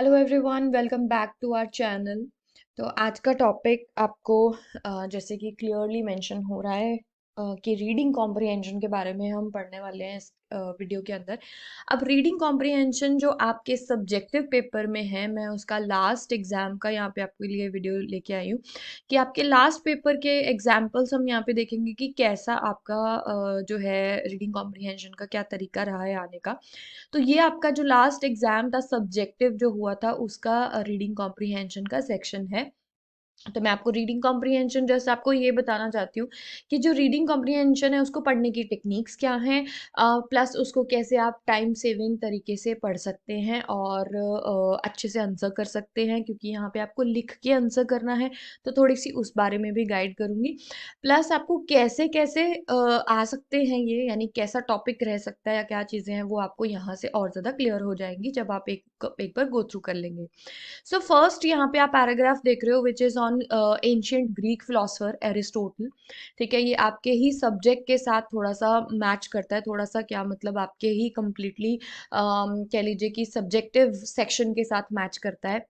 Hello everyone, welcome back to our channel. तो आज का टॉपिक आपको जैसे कि क्लियरली मेंशन हो रहा है कि रीडिंग कॉम्प्रिहेंशन के बारे में हम पढ़ने वाले हैं इस वीडियो के अंदर। अब रीडिंग कॉम्प्रिहेंशन जो आपके सब्जेक्टिव पेपर में है, मैं उसका लास्ट एग्जाम का यहाँ पे आपके लिए वीडियो लेके आई हूँ कि आपके लास्ट पेपर के एग्जाम्पल्स हम यहाँ पे देखेंगे कि कैसा आपका जो है रीडिंग कॉम्प्रिहेंशन का क्या तरीका रहा है आने का। तो ये आपका जो लास्ट एग्जाम था सब्जेक्टिव जो हुआ था उसका रीडिंग कॉम्प्रिहेंशन का सेक्शन है। तो मैं आपको रीडिंग कॉम्प्रिहेंशन जैसे आपको ये बताना चाहती हूँ कि जो रीडिंग कॉम्प्रिहेंशन है उसको पढ़ने की टेक्निक्स क्या हैं, प्लस उसको कैसे आप टाइम सेविंग तरीके से पढ़ सकते हैं और अच्छे से आंसर कर सकते हैं, क्योंकि यहाँ पे आपको लिख के आंसर करना है। तो थोड़ी सी उस बारे में भी गाइड करूँगी। प्लस आपको कैसे कैसे आ सकते हैं ये, यानी कैसा टॉपिक रह सकता है या क्या चीज़ें हैं, वो आपको यहाँ से और ज़्यादा क्लियर हो जाएंगी जब आप एक बार गो थ्रू कर लेंगे। सो फर्स्ट यहाँ पे आप पैराग्राफ देख रहे हो which is on ancient Greek philosopher Aristotle. ठीक है, ये आपके ही सब्जेक्ट के साथ थोड़ा सा मैच करता है, थोड़ा सा क्या मतलब आपके ही कंप्लीटली कह लीजिए कि सब्जेक्टिव सेक्शन के साथ मैच करता है,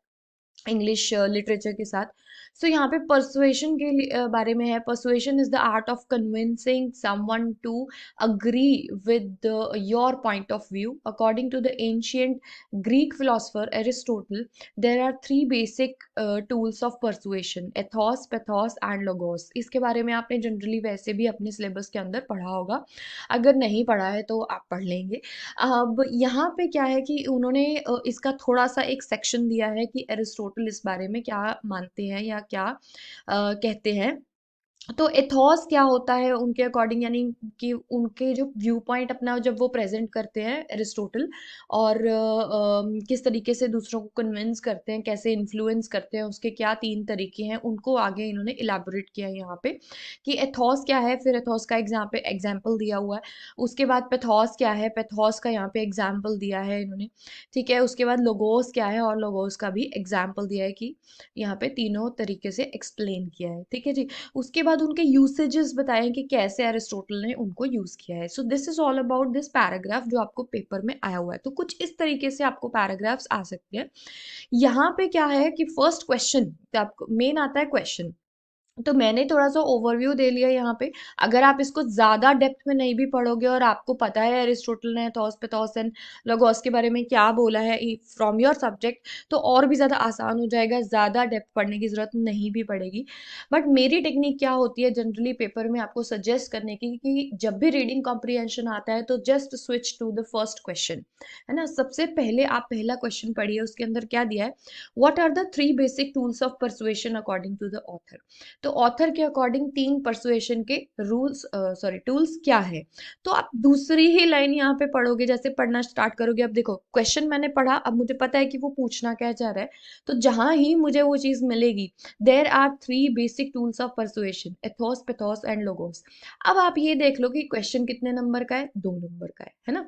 इंग्लिश लिटरेचर के साथ। सो यहाँ पे परसुएशन के बारे में है। Persuasion is the art of convincing someone to agree with your point of view according to the ancient Greek philosopher Aristotle. There are three basic tools of persuasion: ethos, pathos and logos. इसके बारे में आपने generally वैसे भी अपने syllabus के अंदर पढ़ा होगा, अगर नहीं पढ़ा है तो आप पढ़ लेंगे। अब यहाँ पे क्या है कि उन्होंने इसका थोड़ा सा एक सेक्शन दिया है कि एरिस्टोटल इस बारे में क्या मानते हैं या क्या कहते हैं। तो एथॉस क्या होता है उनके अकॉर्डिंग, यानी कि उनके जो व्यू पॉइंट अपना जब वो प्रेजेंट करते हैं एरिस्टोटल, और किस तरीके से दूसरों को कन्विंस करते हैं, कैसे इन्फ्लुएंस करते हैं, उसके क्या तीन तरीके हैं, उनको आगे इन्होंने इलाबोरेट किया है यहाँ पे कि एथॉस क्या है। फिर एथॉस का एग्जाम्पल दिया हुआ है। उसके बाद पेथॉस क्या है, पेथॉस का यहाँ पे एग्जाम्पल दिया है इन्होंने। ठीक है, उसके बाद लोगोस क्या है, और लोगोस का भी एग्जाम्पल दिया है कि यहाँ पे तीनों तरीके से एक्सप्लेन किया है। ठीक है जी। उसके बाद उनके यूसेजेस बताए कि कैसे एरिस्टोटल ने उनको यूज किया है। So this is all about this paragraph जो आपको पेपर में आया हुआ है। तो कुछ इस तरीके से आपको पैराग्राफ्स आ सकते हैं। यहाँ पे क्या है कि फर्स्ट क्वेश्चन आपको मेन आता है क्वेश्चन। तो मैंने थोड़ा सा ओवरव्यू दे लिया यहाँ पे। अगर आप इसको ज्यादा डेप्थ में नहीं भी पढ़ोगे और आपको पता है एरिस्टोटल ने थॉस, पेथॉस एंड लोगोस के बारे में क्या बोला है फ्रॉम योर सब्जेक्ट, तो और भी ज्यादा आसान हो जाएगा, ज्यादा डेप्थ पढ़ने की जरूरत नहीं भी पड़ेगी। बट मेरी टेक्निक क्या होती है जनरली पेपर में आपको सजेस्ट करने की कि जब भी रीडिंग कॉम्प्रिहेंशन आता है तो just switch to the first question, है ना। सबसे पहले आप पहला क्वेश्चन पढ़िए, उसके अंदर क्या दिया है, what are the three basic tools of persuasion according to the author. तो ऑथर के अकॉर्डिंग तीन परसुएशन के रूल्स टूल्स क्या है। तो आप दूसरी ही लाइन यहाँ पे पढ़ोगे, जैसे पढ़ना स्टार्ट करोगे। अब देखो क्वेश्चन मैंने पढ़ा, अब मुझे पता है कि वो पूछना क्या चाह रहा है। तो जहां ही मुझे वो चीज मिलेगी, there are three basic tools of persuasion: ethos, pathos and logos. अब आप ये देख लो कि क्वेश्चन कितने नंबर का है, 2 नंबर का है ना।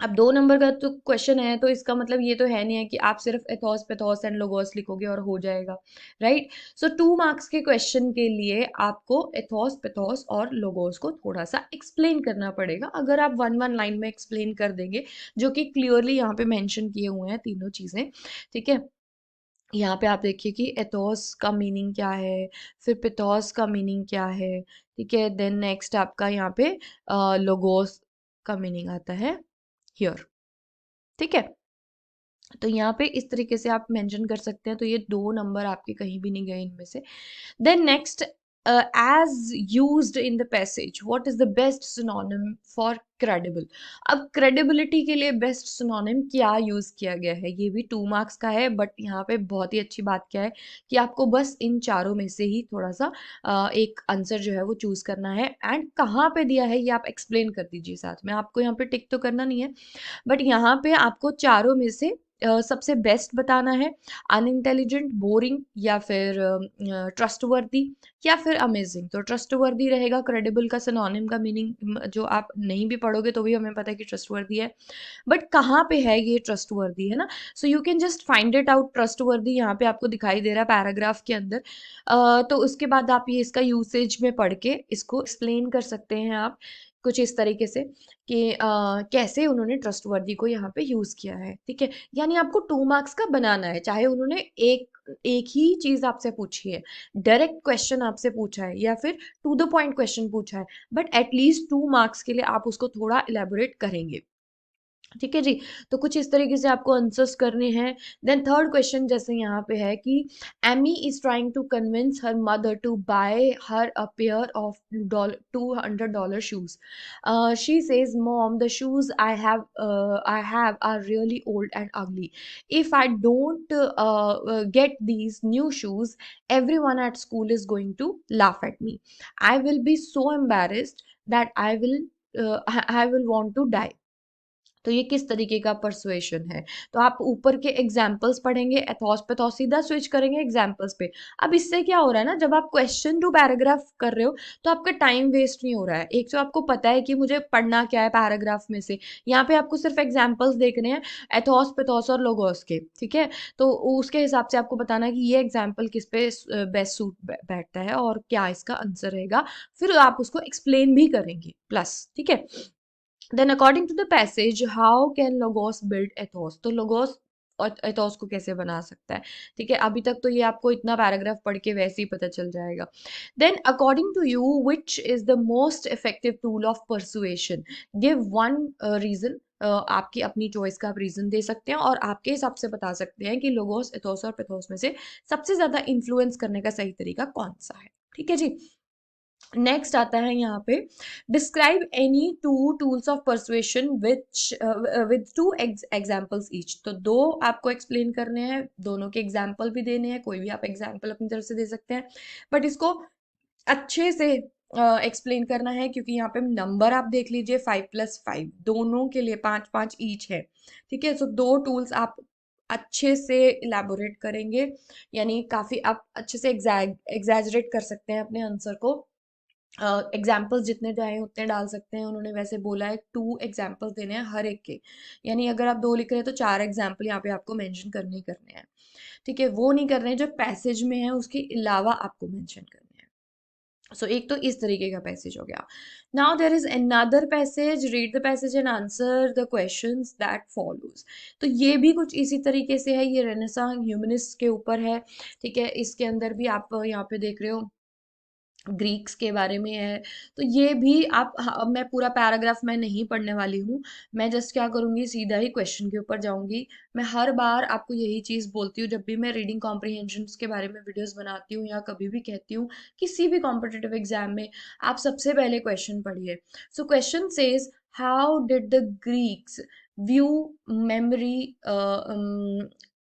अब 2 नंबर का तो क्वेश्चन है, तो इसका मतलब ये तो है नहीं है कि आप सिर्फ एथॉस, पेथॉस एंड लोगोस लिखोगे और हो जाएगा, राइट। सो 2 मार्क्स के क्वेश्चन के लिए आपको एथॉस, पेथॉस और लोगोस को थोड़ा सा एक्सप्लेन करना पड़ेगा। अगर आप वन वन लाइन में एक्सप्लेन कर देंगे, जो कि क्लियरली यहाँ पे मेंशन किए हुए हैं तीनों चीजें। ठीक है, यहाँ पे आप देखिए कि एथोस का मीनिंग क्या है, फिर पेथोस का मीनिंग क्या है। ठीक है, देन नेक्स्ट आपका यहाँ पे लोगोस का मीनिंग आता है हियर। ठीक है, तो यहाँ पे इस तरीके से आप मेंशन कर सकते हैं। तो ये 2 नंबर आपके कहीं भी नहीं गए इनमें से। Then next, as used in the passage, what is the best synonym for credible। अब credibility के लिए बेस्ट synonym क्या यूज किया गया है, ये भी 2 मार्क्स का है। बट यहाँ पे बहुत ही अच्छी बात क्या है कि आपको बस इन चारों में से ही थोड़ा सा एक आंसर जो है वो चूज करना है। एंड कहाँ पे दिया है ये आप एक्सप्लेन कर दीजिए साथ में, आपको यहाँ पे टिक तो करना नहीं है, बट यहाँ पे आपको चारों में से सबसे बेस्ट बताना है: अनइंटेलिजेंट, बोरिंग, या फिर ट्रस्टवर्दी, या फिर अमेजिंग। तो ट्रस्टवर्दी रहेगा। क्रेडिबल का सिनोनिम का मीनिंग जो आप नहीं भी पढ़ोगे तो भी हमें पता है कि ट्रस्टवर्दी है, बट कहाँ पे है ये ट्रस्टवर्दी, है ना। So you can just find it out. Trustworthy यहाँ पे आपको दिखाई दे रहा है पैराग्राफ के अंदर। तो उसके बाद आप ये इसका यूसेज में पढ़ के इसको एक्सप्लेन कर सकते हैं आप। कुछ इस तरीके से कि कैसे उन्होंने ट्रस्टवर्दी को यहाँ पे यूज किया है, ठीक है। यानी आपको 2 मार्क्स का बनाना है, चाहे उन्होंने एक एक ही चीज आपसे पूछी है, डायरेक्ट क्वेश्चन आपसे पूछा है या फिर टू द पॉइंट क्वेश्चन पूछा है, बट एटलीस्ट 2 मार्क्स के लिए आप उसको थोड़ा इलेबोरेट करेंगे, ठीक है जी। तो कुछ इस तरीके से आपको आंसर्स करने हैं। देन थर्ड क्वेश्चन जैसे यहाँ पे है कि Amy is trying to convince her mother to buy her a pair of $200 shoes. She says mom the shoes I have are really old and ugly. If I don't get these new shoes, everyone at school is going to laugh at me. I will be so embarrassed that I will want to die. तो ये किस तरीके का persuasion है। तो आप ऊपर के एग्जाम्पल्स पढ़ेंगे, एथॉस पेथॉस, सीधा स्विच करेंगे एग्जाम्पल्स पे। अब इससे क्या हो रहा है ना, जब आप क्वेश्चन टू पैराग्राफ कर रहे हो तो आपका टाइम वेस्ट नहीं हो रहा है। एक तो आपको पता है कि मुझे पढ़ना क्या है पैराग्राफ में से, यहाँ पे आपको सिर्फ एग्जाम्पल्स देखने हैं एथॉस पेथॉस और लोगोस के, ठीक है। तो उसके हिसाब से आपको बताना है कि ये एग्जाम्पल किस पे बेस्ट सूट बैठता है और क्या इसका आंसर रहेगा, फिर आप उसको एक्सप्लेन भी करेंगे प्लस, ठीक है। Then according to the passage, how can logos build ethos, तो लोगोस और एथोस को कैसे बना सकता है, ठीक है। अभी तक तो ये आपको इतना पैराग्राफ पढ़ के वैसे ही पता चल जाएगा। Then according to you which is the most effective tool of persuasion, give one reason. आपकी अपनी चॉइस का आप रीजन दे सकते हैं और आपके हिसाब से बता सकते हैं कि लोगोस एथोस और पेथोस में से सबसे ज्यादा इन्फ्लुएंस करने का सही तरीका कौन सा है, ठीक है जी। नेक्स्ट आता है यहाँ पे, describe any two tools of persuasion which with two examples each. तो दो आपको एक्सप्लेन करने हैं, दोनों के एग्जाम्पल भी देने हैं, कोई भी आप एग्जाम्पल अपनी तरफ से दे सकते हैं, बट इसको अच्छे से एक्सप्लेन करना है, क्योंकि यहाँ पे नंबर आप देख लीजिए 5+5 दोनों के लिए 5-5 ईच है, ठीक है। सो दो टूल्स आप अच्छे से इलेबोरेट करेंगे, यानी काफी आप अच्छे से एग्जैजरेट कर सकते हैं अपने आंसर को। एग्जाम्पल्स जितने चाहे उतने डाल सकते हैं, उन्होंने वैसे बोला है 2 एग्जाम्पल्स देने हैं हर एक के, यानी अगर आप 2 लिख रहे हैं तो 4 एग्जाम्पल यहाँ पे आपको मेंशन करने ही करने हैं, ठीक है। वो नहीं करने हैं जो पैसेज में है, उसके अलावा आपको मेंशन करने हैं। सो एक तो इस तरीके का पैसेज हो गया। Now there is another passage, read the passage and answer the questions that follows. तो ये भी कुछ इसी तरीके से है, ये रेनेसां ह्यूमनिस्ट के ऊपर है, ठीक है। इसके अंदर भी आप यहाँ पे देख रहे हो ग्रीक्स के बारे में है। तो ये भी आप, मैं पूरा पैराग्राफ मैं नहीं पढ़ने वाली हूँ, मैं जस्ट क्या करूँगी, सीधा ही क्वेश्चन के ऊपर जाऊंगी। मैं हर बार आपको यही चीज़ बोलती हूँ जब भी मैं रीडिंग कॉम्प्रिहेंशन के बारे में वीडियोस बनाती हूँ या कभी भी कहती हूँ किसी भी कॉम्पिटिटिव एग्जाम में, आप सबसे पहले क्वेश्चन पढ़िए। So question says, how did the Greeks view memory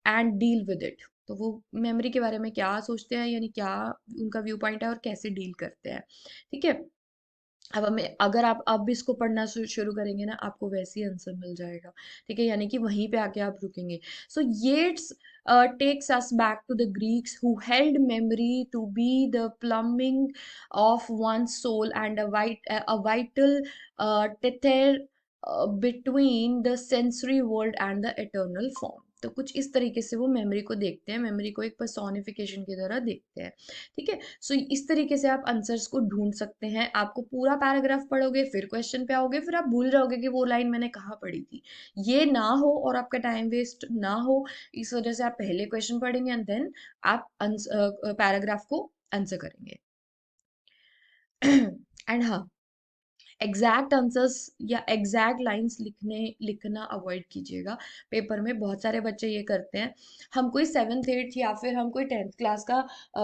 and deal with it. तो वो मेमोरी के बारे में क्या सोचते हैं, यानी क्या उनका व्यू पॉइंट है और कैसे डील करते हैं, ठीक है। अब हमें, अगर आप अब इसको पढ़ना शुरू करेंगे ना, आपको वैसे ही आंसर मिल जाएगा, ठीक है, यानी कि वहीं पे आके आप रुकेंगे। सो येट्स takes us back to the Greeks who held memory to be the plumbing of one's soul and a vital tether between the sensory world and the eternal form। तो कुछ इस तरीके से वो मेमोरी को देखते हैं, मेमोरी को एक पर्सोनिफिकेशन की तरह देखते हैं, ठीक है। सो इस तरीके से आप आंसर्स को ढूंढ सकते हैं। आपको पूरा पैराग्राफ पढ़ोगे, फिर क्वेश्चन पे आओगे, फिर आप भूल जाओगे कि वो लाइन मैंने कहाँ पढ़ी थी। ये ना हो और आपका टाइम वेस्ट ना हो, इस वजह से आप पहले क्वेश्चन पढ़ेंगे एंड देन आप पैराग्राफ को आंसर करेंगे। एंड हाँ, एग्जैक्ट आंसर्स या एग्जैक्ट लाइंस लिखना अवॉइड कीजिएगा पेपर में। बहुत सारे बच्चे ये करते हैं, हम कोई 7th 8th या फिर हम कोई 10th क्लास का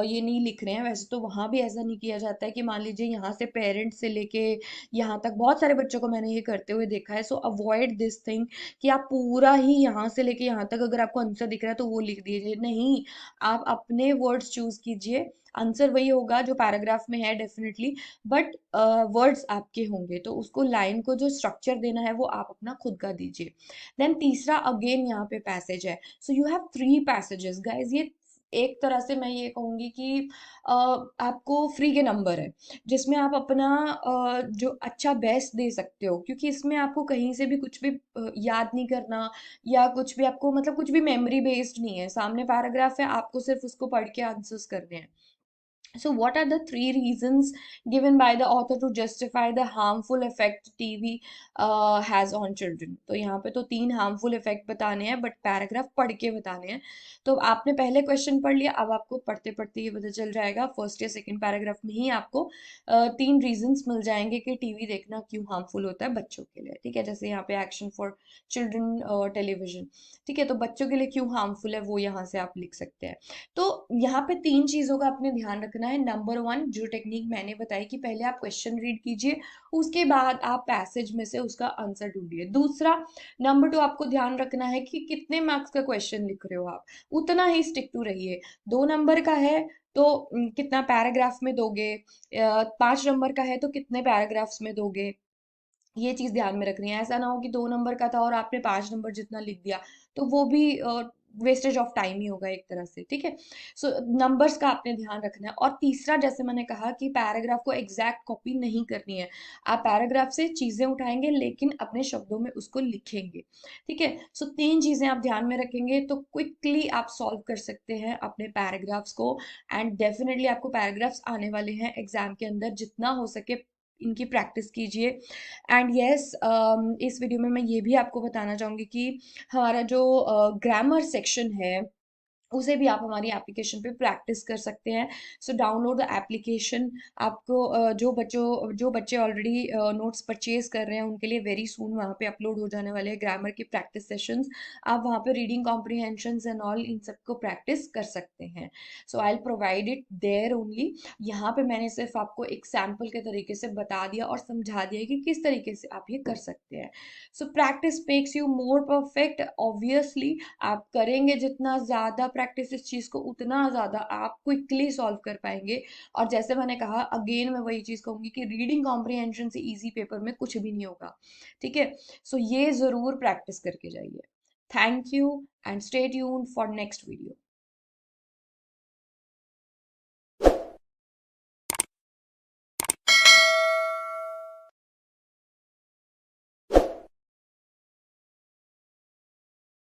ये नहीं लिख रहे हैं, वैसे तो वहाँ भी ऐसा नहीं किया जाता है कि मान लीजिए यहाँ से पेरेंट्स से लेके यहाँ तक बहुत सारे बच्चों को मैंने ये करते हुए देखा है। सो अवॉइड दिस थिंग कि आप पूरा ही यहाँ से लेके यहाँ तक अगर आपको आंसर दिख रहा है तो वो लिख दीजिए, नहीं। आप अपने वर्ड्स चूज कीजिए, आंसर वही होगा जो पैराग्राफ में है डेफिनेटली, बट वर्ड्स आपके होंगे, तो उसको लाइन को जो स्ट्रक्चर देना है वो आप अपना खुद का दीजिए। देन तीसरा अगेन यहाँ पे पैसेज है। So you have 3 passages guys. ये एक तरह से मैं ये कहूंगी कि आपको फ्री के नंबर है, जिसमें आप अपना जो अच्छा बेस्ट दे सकते हो, क्योंकि इसमें आपको कहीं से भी कुछ भी याद नहीं करना या कुछ भी आपको, मतलब कुछ भी मेमोरी बेस्ड नहीं है। सामने पैराग्राफ है, आपको सिर्फ उसको पढ़ के आंसर्स करने हैं, So, what are the three reasons given by the author to justify the harmful effect TV has on children? तो यहाँ पे तो तीन harmful effect बताने हैं, बट पैराग्राफ पढ़ के बताने हैं. तो आपने पहले क्वेश्चन पढ़ लिया, अब आपको पढ़ते पढ़ते ये पता चल जाएगा, फर्स्ट या सेकंड पैराग्राफ में ही आपको तीन रीजंस मिल जाएंगे कि टीवी देखना क्यों हार्मफुल होता है बच्चों के लिए. ठीक है, जैसे यहाँ पे एक्शन फॉर चिल्ड्रन टेलीविजन. ठीक है, तो बच्चों के लिए क्यों हार्मफुल है वो यहाँ से आप लिख सकते हैं. तो यहाँ पे तीन चीजों का आपने ध्यान रखना है. नंबर वन, जो टेक्निक मैंने बताई कि पहले आप क्वेश्चन रीड कीजिए, उसके बाद आप पैसेज में से उसका आंसर ढूंढिए. दूसरा, नंबर टू, आपको ध्यान रखना है कि कितने मार्क्स का क्वेश्चन लिख रहे हो आप, उतना ही स्टिक टू रहिए. 2 नंबर का है तो कितना पैराग्राफ में दोगे, 5 नंबर का है तो कितने पैराग्राफ्स में दोगे, ये चीज ध्यान में रखनी है. ऐसा ना हो कि 2 नंबर का था और आपने 5 नंबर जितना लिख दिया, तो वो भी वेस्टेज ऑफ टाइम ही होगा एक तरह से. ठीक है, सो नंबर्स का आपने ध्यान रखना है. और तीसरा, जैसे मैंने कहा कि पैराग्राफ को एग्जैक्ट कॉपी नहीं करनी है, आप पैराग्राफ से चीजें उठाएंगे लेकिन अपने शब्दों में उसको लिखेंगे. ठीक है, सो तीन चीजें आप ध्यान में रखेंगे तो क्विकली आप सॉल्व कर सकते हैं अपने पैराग्राफ्स को. एंड डेफिनेटली आपको पैराग्राफ्स आने वाले हैं एग्जाम के अंदर, जितना हो सके इनकी प्रैक्टिस कीजिए. एंड यस, इस वीडियो में मैं ये भी आपको बताना चाहूँगी कि हमारा जो ग्रामर सेक्शन है उसे भी आप हमारी एप्लीकेशन पे प्रैक्टिस कर सकते हैं. So download the application. आपको जो बच्चे ऑलरेडी नोट्स परचेज कर रहे हैं उनके लिए वेरी सून वहाँ पे अपलोड हो जाने वाले हैं ग्रामर की प्रैक्टिस सेशंस. आप वहाँ पे रीडिंग कॉम्प्रीहेंशंस एंड ऑल इन सबको प्रैक्टिस कर सकते हैं. So I will provide it there only. यहाँ पे मैंने सिर्फ आपको एक सैम्पल के तरीके से बता दिया और समझा दिया कि किस तरीके से आप ये कर सकते हैं. So practice makes you more perfect. Obviously आप करेंगे जितना ज़्यादा प्रैक्टिस इस चीज़ को, उतना ज़्यादा आप क्विकली सॉल्व कर पाएंगे. और जैसे मैंने कहा, अगेन मैं वही चीज़ कहूँगी कि रीडिंग कॉम्प्रीहेंशन से इजी पेपर में कुछ भी नहीं होगा. ठीक है, सो ये ज़रूर प्रैक्टिस करके जाइए. Thank you and stay tuned for next video.